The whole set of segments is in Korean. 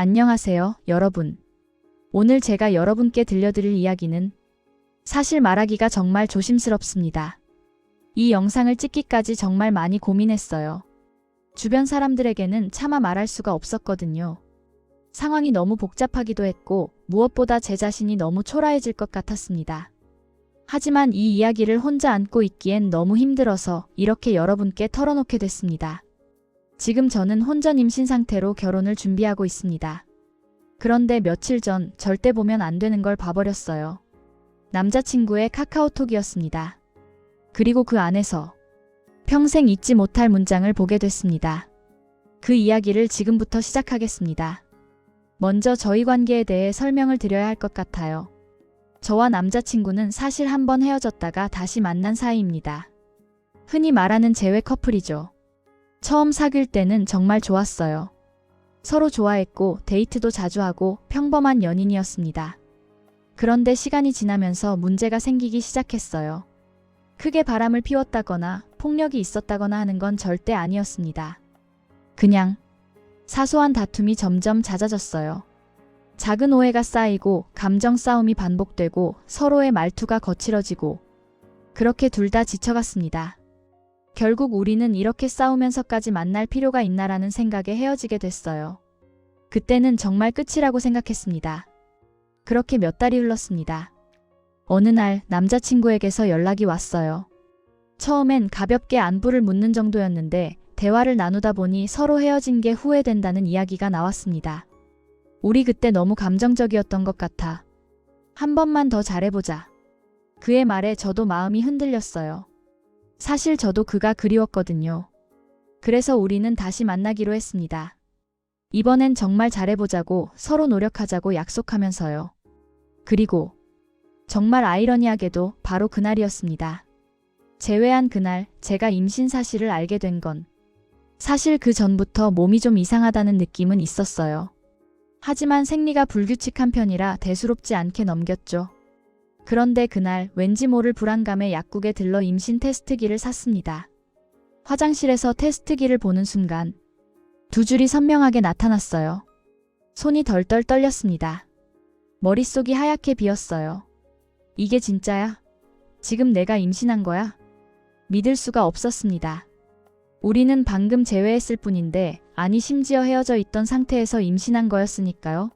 안녕하세요, 여러분. 오늘 제가 여러분께 들려드릴 이야기는 사실 말하기가 정말 조심스럽습니다. 이 영상을 찍기까지 정말 많이 고민했어요. 주변 사람들에게는 차마 말할 수가 없었거든요. 상황이 너무 복잡하기도 했고 무엇보다 제 자신이 너무 초라해질 것 같았습니다. 하지만 이 이야기를 혼자 안고 있기엔 너무 힘들어서 이렇게 여러분께 털어놓게 됐습니다. 지금 저는 혼전 임신 상태로 결혼을 준비하고 있습니다. 그런데 며칠 전 절대 보면 안 되는 걸 봐버렸어요. 남자친구의 카카오톡이었습니다. 그리고 그 안에서 평생 잊지 못할 문장을 보게 됐습니다. 그 이야기를 지금부터 시작하겠습니다. 먼저 저희 관계에 대해 설명을 드려야 할 것 같아요. 저와 남자친구는 사실 한 번 헤어졌다가 다시 만난 사이입니다. 흔히 말하는 재회 커플이죠. 처음 사귈 때는 정말 좋았어요. 서로 좋아했고 데이트도 자주 하고 평범한 연인이었습니다. 그런데 시간이 지나면서 문제가 생기기 시작했어요. 크게 바람을 피웠다거나 폭력이 있었다거나 하는 건 절대 아니었습니다. 그냥 사소한 다툼이 점점 잦아졌어요. 작은 오해가 쌓이고 감정 싸움이 반복되고 서로의 말투가 거칠어지고 그렇게 둘 다 지쳐갔습니다. 결국 우리는 이렇게 싸우면서까지 만날 필요가 있나라는 생각에 헤어지게 됐어요. 그때는 정말 끝이라고 생각했습니다. 그렇게 몇 달이 흘렀습니다. 어느 날 남자친구에게서 연락이 왔어요. 처음엔 가볍게 안부를 묻는 정도였는데 대화를 나누다 보니 서로 헤어진 게 후회된다는 이야기가 나왔습니다. 우리 그때 너무 감정적이었던 것 같아. 한 번만 더 잘해보자. 그의 말에 저도 마음이 흔들렸어요. 사실 저도 그가 그리웠거든요. 그래서 우리는 다시 만나기로 했습니다. 이번엔 정말 잘해보자고 서로 노력하자고 약속하면서요. 그리고 정말 아이러니하게도 바로 그날이었습니다. 재회한 그날 제가 임신 사실을 알게 된 건 사실 그 전부터 몸이 좀 이상하다는 느낌은 있었어요. 하지만 생리가 불규칙한 편이라 대수롭지 않게 넘겼죠. 그런데 그날 왠지 모를 불안감에 약국에 들러 임신 테스트기를 샀습니다. 화장실에서 테스트기를 보는 순간 두 줄이 선명하게 나타났어요. 손이 덜덜 떨렸습니다. 머릿속이 하얗게 비었어요. 이게 진짜야? 지금 내가 임신한 거야? 믿을 수가 없었습니다. 우리는 방금 재회했을 뿐인데 아니 심지어 헤어져 있던 상태에서 임신한 거였으니까요.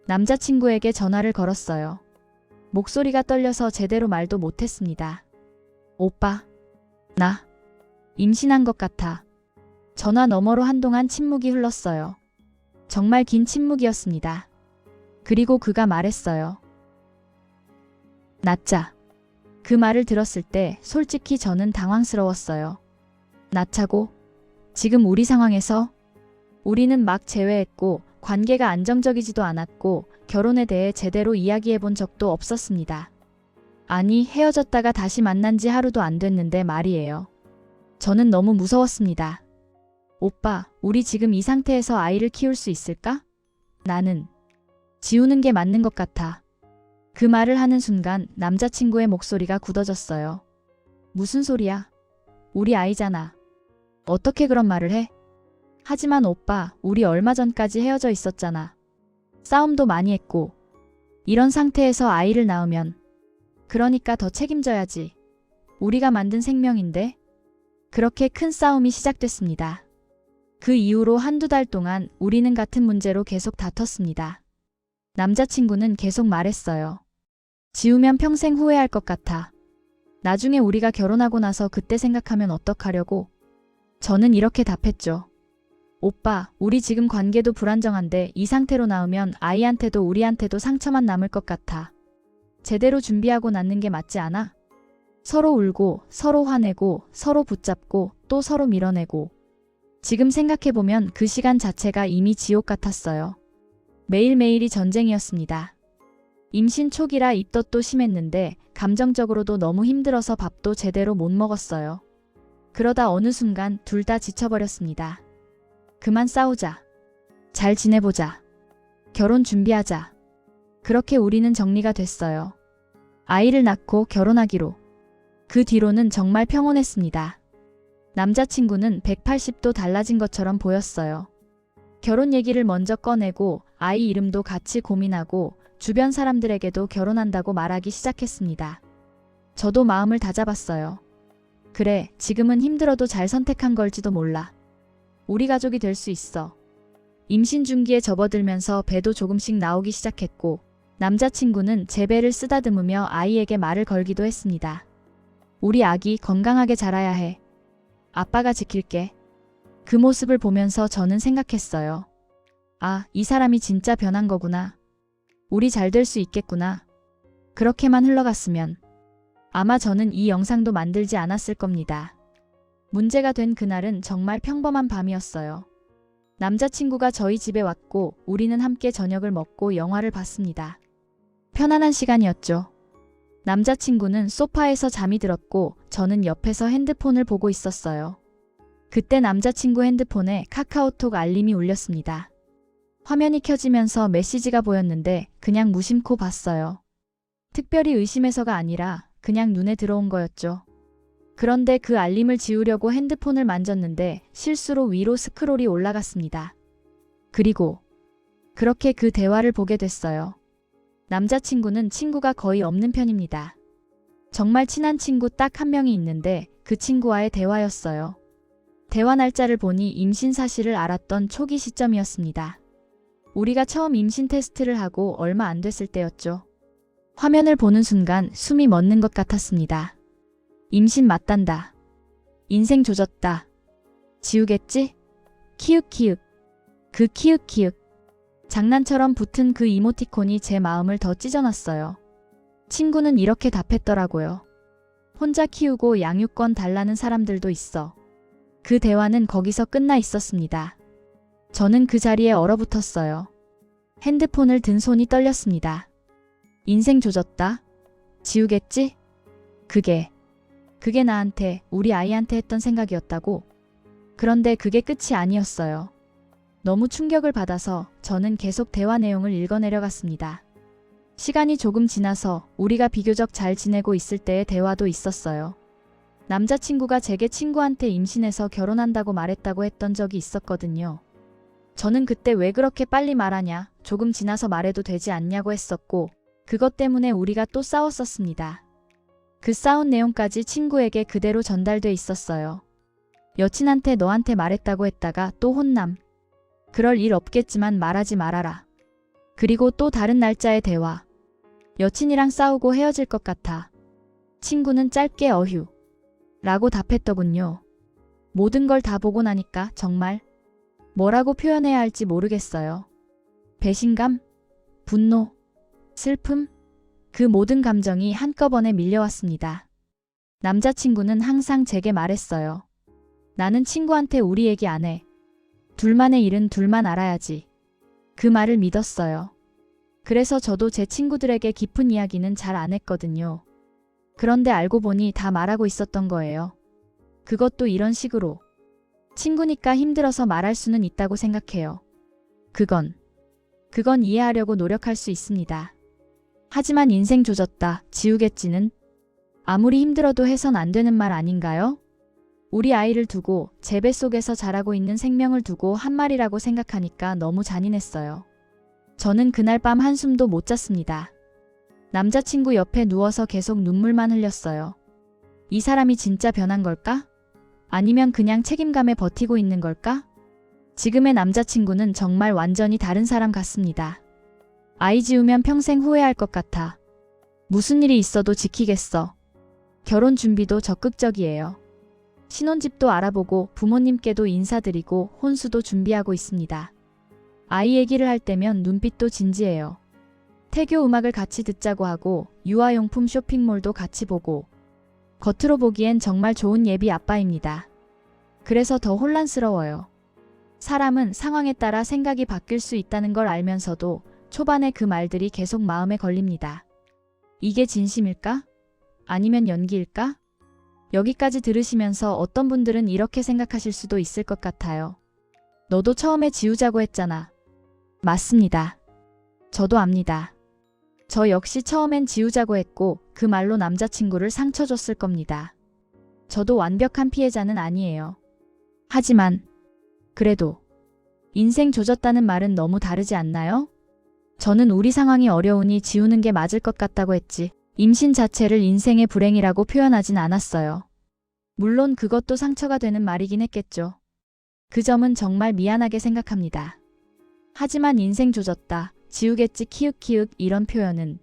남자친구에게 전화를 걸었어요. 목소리가 떨려서 제대로 말도 못했습니다. 오빠, 나 임신한 것 같아. 전화 너머로 한동안 침묵이 흘렀어요. 정말 긴 침묵이었습니다. 그리고 그가 말했어요. 낳자. 그 말을 들었을 때 솔직히 저는 당황스러웠어요. 낳자고? 지금 우리 상황에서? 우리는 막 재회했고 관계가 안정적이지도 않았고 결혼에 대해 제대로 이야기해 본 적도 없었습니다. 아니 헤어졌다가 다시 만난 지 하루도 안 됐는데 말이에요. 저는 너무 무서웠습니다. 오빠, 우리 지금 이 상태에서 아이를 키울 수 있을까? 나는 지우는 게 맞는 것 같아. 그 말을 하는 순간 남자친구의 목소리가 굳어졌어요. 무슨 소리야? 우리 아이잖아. 어떻게 그런 말을 해? 하지만 오빠, 우리 얼마 전까지 헤어져 있었잖아. 싸움도 많이 했고. 이런 상태에서 아이를 낳으면 그러니까 더 책임져야지. 우리가 만든 생명인데? 그렇게 큰 싸움이 시작됐습니다. 그 이후로 한두 달 동안 우리는 같은 문제로 계속 다퉜습니다. 남자친구는 계속 말했어요. 지우면 평생 후회할 것 같아. 나중에 우리가 결혼하고 나서 그때 생각하면 어떡하려고? 저는 이렇게 답했죠. 오빠, 우리 지금 관계도 불안정한데 이 상태로 낳으면 아이한테도 우리한테도 상처만 남을 것 같아. 제대로 준비하고 낳는 게 맞지 않아? 서로 울고, 서로 화내고, 서로 붙잡고, 또 서로 밀어내고. 지금 생각해보면 그 시간 자체가 이미 지옥 같았어요. 매일매일이 전쟁이었습니다. 임신 초기라 입덧도 심했는데 감정적으로도 너무 힘들어서 밥도 제대로 못 먹었어요. 그러다 어느 순간 둘 다 지쳐버렸습니다. 그만 싸우자. 잘 지내보자. 결혼 준비하자. 그렇게 우리는 정리가 됐어요. 아이를 낳고 결혼하기로. 그 뒤로는 정말 평온했습니다. 남자친구는 180도 달라진 것처럼 보였어요. 결혼 얘기를 먼저 꺼내고 아이 이름도 같이 고민하고 주변 사람들에게도 결혼한다고 말하기 시작했습니다. 저도 마음을 다잡았어요. 그래, 지금은 힘들어도 잘 선택한 걸지도 몰라. 우리 가족이 될 수 있어. 임신 중기에 접어들면서 배도 조금씩 나오기 시작했고 남자친구는 제 배를 쓰다듬으며 아이에게 말을 걸기도 했습니다. 우리 아기 건강하게 자라야 해. 아빠가 지킬게. 그 모습을 보면서 저는 생각했어요. 아, 이 사람이 진짜 변한 거구나. 우리 잘 될 수 있겠구나. 그렇게만 흘러갔으면 아마 저는 이 영상도 만들지 않았을 겁니다. 문제가 된 그날은 정말 평범한 밤이었어요. 남자친구가 저희 집에 왔고 우리는 함께 저녁을 먹고 영화를 봤습니다. 편안한 시간이었죠. 남자친구는 소파에서 잠이 들었고 저는 옆에서 핸드폰을 보고 있었어요. 그때 남자친구 핸드폰에 카카오톡 알림이 울렸습니다. 화면이 켜지면서 메시지가 보였는데 그냥 무심코 봤어요. 특별히 의심해서가 아니라 그냥 눈에 들어온 거였죠. 그런데 그 알림을 지우려고 핸드폰을 만졌는데 실수로 위로 스크롤이 올라갔습니다. 그리고 그렇게 그 대화를 보게 됐어요. 남자친구는 친구가 거의 없는 편입니다. 정말 친한 친구 딱 한 명이 있는데 그 친구와의 대화였어요. 대화 날짜를 보니 임신 사실을 알았던 초기 시점이었습니다. 우리가 처음 임신 테스트를 하고 얼마 안 됐을 때였죠. 화면을 보는 순간 숨이 멎는 것 같았습니다. 임신 맞단다. 인생 조졌다. 지우겠지? 키읔키읔. 그 키읔키읔. 장난처럼 붙은 그 이모티콘이 제 마음을 더 찢어놨어요. 친구는 이렇게 답했더라고요. 혼자 키우고 양육권 달라는 사람들도 있어. 그 대화는 거기서 끝나 있었습니다. 저는 그 자리에 얼어붙었어요. 핸드폰을 든 손이 떨렸습니다. 인생 조졌다. 지우겠지? 그게 나한테, 우리 아이한테 했던 생각이었다고? 그런데 그게 끝이 아니었어요. 너무 충격을 받아서 저는 계속 대화 내용을 읽어내려갔습니다. 시간이 조금 지나서 우리가 비교적 잘 지내고 있을 때의 대화도 있었어요. 남자친구가 제게 친구한테 임신해서 결혼한다고 말했다고 했던 적이 있었거든요. 저는 그때 왜 그렇게 빨리 말하냐, 조금 지나서 말해도 되지 않냐고 했었고 그것 때문에 우리가 또 싸웠었습니다. 그 싸운 내용까지 친구에게 그대로 전달돼 있었어요. 여친한테 너한테 말했다고 했다가 또 혼남. 그럴 일 없겠지만 말하지 말아라. 그리고 또 다른 날짜의 대화. 여친이랑 싸우고 헤어질 것 같아. 친구는 짧게 어휴. 라고 답했더군요. 모든 걸 다 보고 나니까 정말 뭐라고 표현해야 할지 모르겠어요. 배신감? 분노? 슬픔? 그 모든 감정이 한꺼번에 밀려왔습니다. 남자친구는 항상 제게 말했어요. 나는 친구한테 우리 얘기 안 해. 둘만의 일은 둘만 알아야지. 그 말을 믿었어요. 그래서 저도 제 친구들에게 깊은 이야기는 잘 안 했거든요. 그런데 알고 보니 다 말하고 있었던 거예요. 그것도 이런 식으로. 친구니까 힘들어서 말할 수는 있다고 생각해요. 그건 이해하려고 노력할 수 있습니다. 하지만 인생 조졌다, 지우겠지는 아무리 힘들어도 해선 안 되는 말 아닌가요? 우리 아이를 두고 제 뱃속에서 자라고 있는 생명을 두고 한 말이라고 생각하니까 너무 잔인했어요. 저는 그날 밤 한숨도 못 잤습니다. 남자친구 옆에 누워서 계속 눈물만 흘렸어요. 이 사람이 진짜 변한 걸까? 아니면 그냥 책임감에 버티고 있는 걸까? 지금의 남자친구는 정말 완전히 다른 사람 같습니다. 아이 지우면 평생 후회할 것 같아. 무슨 일이 있어도 지키겠어. 결혼 준비도 적극적이에요. 신혼집도 알아보고 부모님께도 인사드리고 혼수도 준비하고 있습니다. 아이 얘기를 할 때면 눈빛도 진지해요. 태교 음악을 같이 듣자고 하고 유아용품 쇼핑몰도 같이 보고 겉으로 보기엔 정말 좋은 예비 아빠입니다. 그래서 더 혼란스러워요. 사람은 상황에 따라 생각이 바뀔 수 있다는 걸 알면서도 초반에 그 말들이 계속 마음에 걸립니다. 이게 진심일까? 아니면 연기일까? 여기까지 들으시면서 어떤 분들은 이렇게 생각하실 수도 있을 것 같아요. 너도 처음에 지우자고 했잖아. 맞습니다. 저도 압니다. 저 역시 처음엔 지우자고 했고 그 말로 남자친구를 상처 줬을 겁니다. 저도 완벽한 피해자는 아니에요. 하지만 그래도 인생 조졌다는 말은 너무 다르지 않나요? 저는 우리 상황이 어려우니 지우는 게 맞을 것 같다고 했지. 임신 자체를 인생의 불행이라고 표현하진 않았어요. 물론 그것도 상처가 되는 말이긴 했겠죠. 그 점은 정말 미안하게 생각합니다. 하지만 인생 조졌다, 지우겠지 키읔키읔 이런 표현은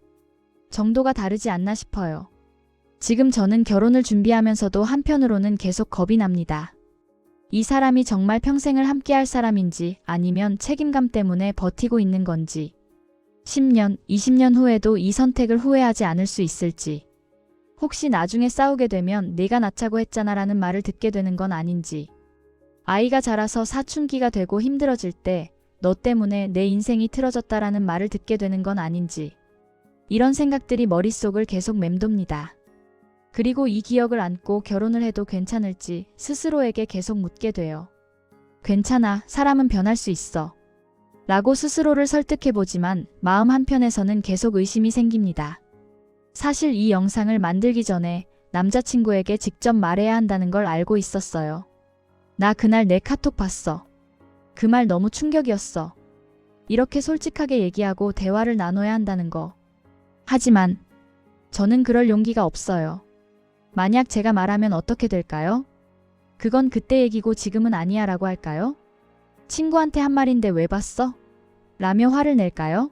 정도가 다르지 않나 싶어요. 지금 저는 결혼을 준비하면서도 한편으로는 계속 겁이 납니다. 이 사람이 정말 평생을 함께할 사람인지 아니면 책임감 때문에 버티고 있는 건지 10년, 20년 후에도 이 선택을 후회하지 않을 수 있을지 혹시 나중에 싸우게 되면 내가 낳자고 했잖아 라는 말을 듣게 되는 건 아닌지 아이가 자라서 사춘기가 되고 힘들어질 때 너 때문에 내 인생이 틀어졌다라는 말을 듣게 되는 건 아닌지 이런 생각들이 머릿속을 계속 맴돕니다. 그리고 이 기억을 안고 결혼을 해도 괜찮을지 스스로에게 계속 묻게 돼요. 괜찮아, 사람은 변할 수 있어. 라고 스스로를 설득해보지만 마음 한편에서는 계속 의심이 생깁니다. 사실 이 영상을 만들기 전에 남자친구에게 직접 말해야 한다는 걸 알고 있었어요. 나 그날 내 카톡 봤어. 그 말 너무 충격이었어. 이렇게 솔직하게 얘기하고 대화를 나눠야 한다는 거. 하지만 저는 그럴 용기가 없어요. 만약 제가 말하면 어떻게 될까요? 그건 그때 얘기고 지금은 아니야 라고 할까요? 친구한테 한 말인데 왜 봤어? 라며 화를 낼까요?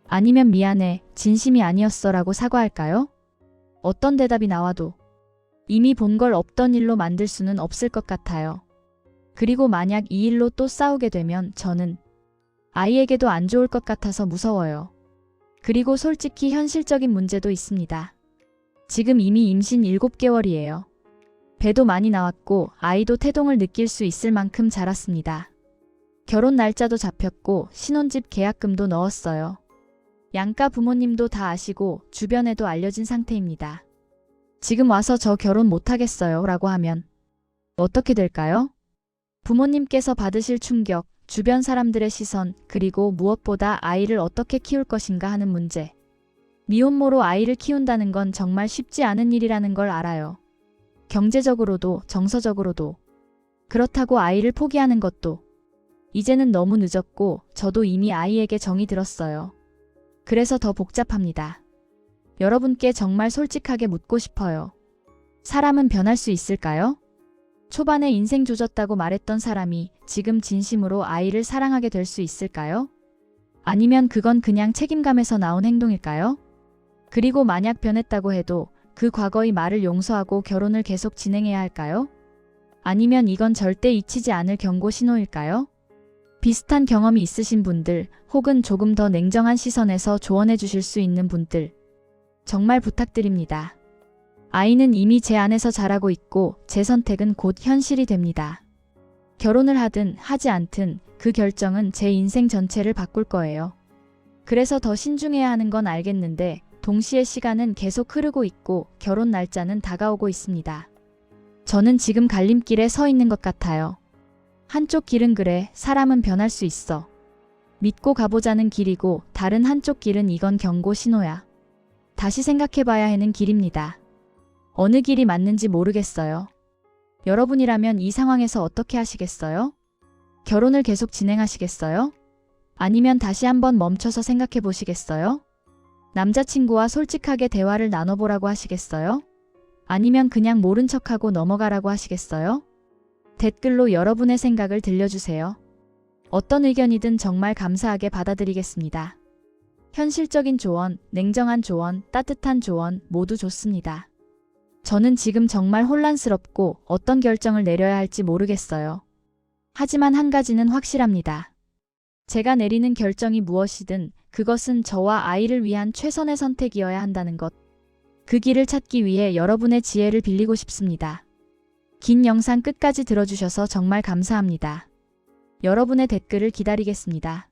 아니면 미안해, 진심이 아니었어 라고 사과할까요? 어떤 대답이 나와도 이미 본 걸 없던 일로 만들 수는 없을 것 같아요. 그리고 만약 이 일로 또 싸우게 되면 저는 아이에게도 안 좋을 것 같아서 무서워요. 그리고 솔직히 현실적인 문제도 있습니다. 지금 이미 임신 7개월이에요. 배도 많이 나왔고 아이도 태동을 느낄 수 있을 만큼 자랐습니다. 결혼 날짜도 잡혔고 신혼집 계약금도 넣었어요. 양가 부모님도 다 아시고 주변에도 알려진 상태입니다. 지금 와서 저 결혼 못하겠어요 라고 하면 어떻게 될까요? 부모님께서 받으실 충격, 주변 사람들의 시선, 그리고 무엇보다 아이를 어떻게 키울 것인가 하는 문제. 미혼모로 아이를 키운다는 건 정말 쉽지 않은 일이라는 걸 알아요. 경제적으로도 정서적으로도. 그렇다고 아이를 포기하는 것도. 이제는 너무 늦었고 저도 이미 아이에게 정이 들었어요. 그래서 더 복잡합니다. 여러분께 정말 솔직하게 묻고 싶어요. 사람은 변할 수 있을까요? 초반에 인생 조졌다고 말했던 사람이 지금 진심으로 아이를 사랑하게 될 수 있을까요? 아니면 그건 그냥 책임감에서 나온 행동일까요? 그리고 만약 변했다고 해도 그 과거의 말을 용서하고 결혼을 계속 진행해야 할까요? 아니면 이건 절대 잊히지 않을 경고 신호일까요? 비슷한 경험이 있으신 분들 혹은 조금 더 냉정한 시선에서 조언해 주실 수 있는 분들 정말 부탁드립니다. 아이는 이미 제 안에서 자라고 있고 제 선택은 곧 현실이 됩니다. 결혼을 하든 하지 않든 그 결정은 제 인생 전체를 바꿀 거예요. 그래서 더 신중해야 하는 건 알겠는데 동시에 시간은 계속 흐르고 있고 결혼 날짜는 다가오고 있습니다. 저는 지금 갈림길에 서 있는 것 같아요. 한쪽 길은 그래, 사람은 변할 수 있어. 믿고 가보자는 길이고 다른 한쪽 길은 이건 경고 신호야. 다시 생각해봐야 하는 길입니다. 어느 길이 맞는지 모르겠어요. 여러분이라면 이 상황에서 어떻게 하시겠어요? 결혼을 계속 진행하시겠어요? 아니면 다시 한번 멈춰서 생각해 보시겠어요? 남자친구와 솔직하게 대화를 나눠보라고 하시겠어요? 아니면 그냥 모른 척하고 넘어가라고 하시겠어요? 댓글로 여러분의 생각을 들려주세요. 어떤 의견이든 정말 감사하게 받아들이겠습니다. 현실적인 조언, 냉정한 조언, 따뜻한 조언 모두 좋습니다. 저는 지금 정말 혼란스럽고 어떤 결정을 내려야 할지 모르겠어요. 하지만 한 가지는 확실합니다. 제가 내리는 결정이 무엇이든 그것은 저와 아이를 위한 최선의 선택이어야 한다는 것. 그 길을 찾기 위해 여러분의 지혜를 빌리고 싶습니다. 긴 영상 끝까지 들어주셔서 정말 감사합니다. 여러분의 댓글을 기다리겠습니다.